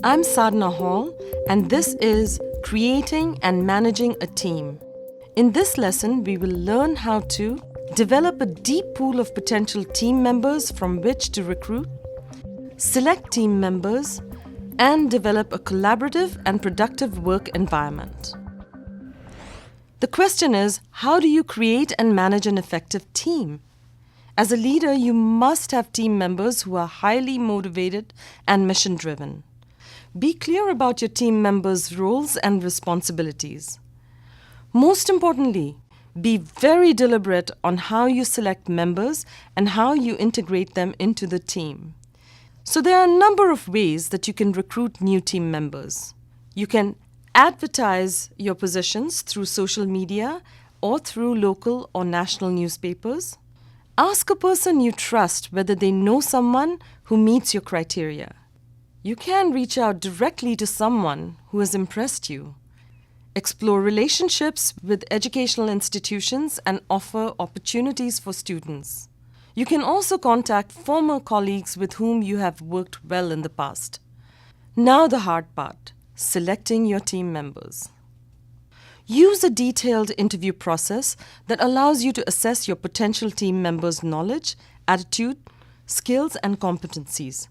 I'm Sadhana Hall, and this is Creating and Managing a Team. In this lesson, we will learn how to develop a deep pool of potential team members from which to recruit, select team members, and develop a collaborative and productive work environment. The question is, how do you create and manage an effective team? As a leader, you must have team members who are highly motivated and mission-driven. Be clear about your team members' roles and responsibilities. Most importantly, be very deliberate on how you select members and how you integrate them into the team. So there are a number of ways that you can recruit new team members. You can advertise your positions through social media or through local or national newspapers. Ask a person you trust whether they know someone who meets your criteria. You can reach out directly to someone who has impressed you. Explore relationships with educational institutions and offer opportunities for students. You can also contact former colleagues with whom you have worked well in the past. Now the hard part, selecting your team members. Use a detailed interview process that allows you to assess your potential team members' knowledge, attitude, skills, and competencies.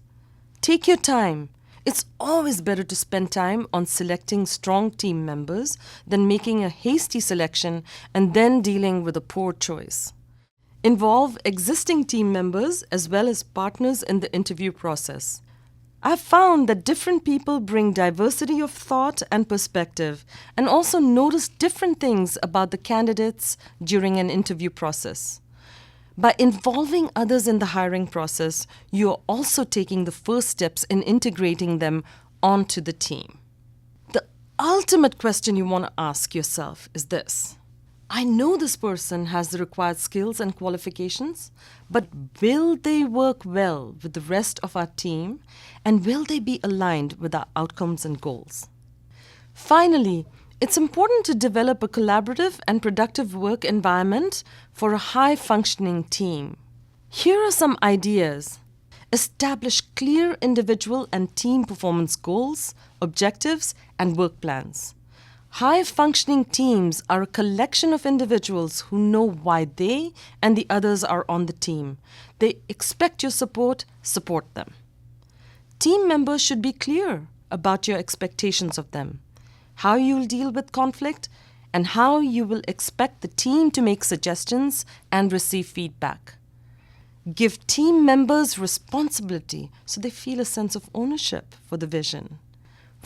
Take your time. It's always better to spend time on selecting strong team members than making a hasty selection and then dealing with a poor choice. Involve existing team members as well as partners in the interview process. I've found that different people bring diversity of thought and perspective and also notice different things about the candidates during an interview process. By involving others in the hiring process, you are also taking the first steps in integrating them onto the team. The ultimate question you want to ask yourself is this: I know this person has the required skills and qualifications, but will they work well with the rest of our team, and will they be aligned with our outcomes and goals? Finally, it's important to develop a collaborative and productive work environment for a high-functioning team. Here are some ideas. Establish clear individual and team performance goals, objectives, and work plans. High-functioning teams are a collection of individuals who know why they and the others are on the team. They expect your support them. Team members should be clear about your expectations of them, how you'll deal with conflict, and how you will expect the team to make suggestions and receive feedback. Give team members responsibility so they feel a sense of ownership for the vision.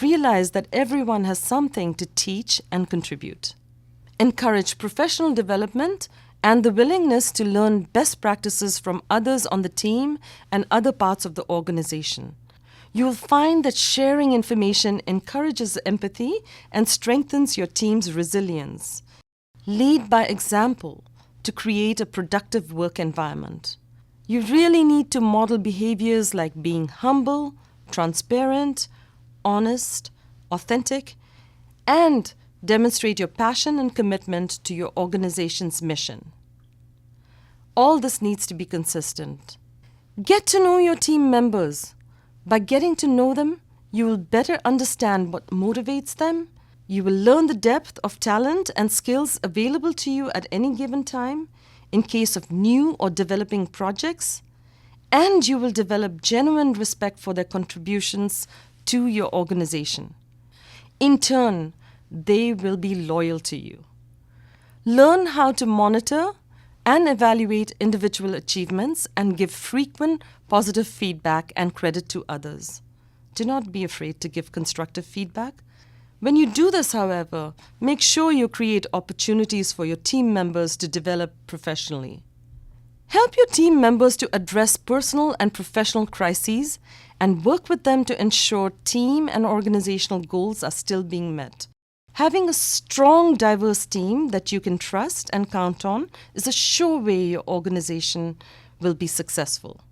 Realize that everyone has something to teach and contribute. Encourage professional development and the willingness to learn best practices from others on the team and other parts of the organization. You will find that sharing information encourages empathy and strengthens your team's resilience. Lead by example to create a productive work environment. You really need to model behaviors like being humble, transparent, honest, authentic, and demonstrate your passion and commitment to your organization's mission. All this needs to be consistent. Get to know your team members. By getting to know them, you will better understand what motivates them. You will learn the depth of talent and skills available to you at any given time in case of new or developing projects, and you will develop genuine respect for their contributions to your organization. In turn, they will be loyal to you. Learn how to monitor and evaluate individual achievements and give frequent positive feedback and credit to others. Do not be afraid to give constructive feedback. When you do this, however, make sure you create opportunities for your team members to develop professionally. Help your team members to address personal and professional crises and work with them to ensure team and organizational goals are still being met. Having a strong, diverse team that you can trust and count on is a sure way your organization will be successful.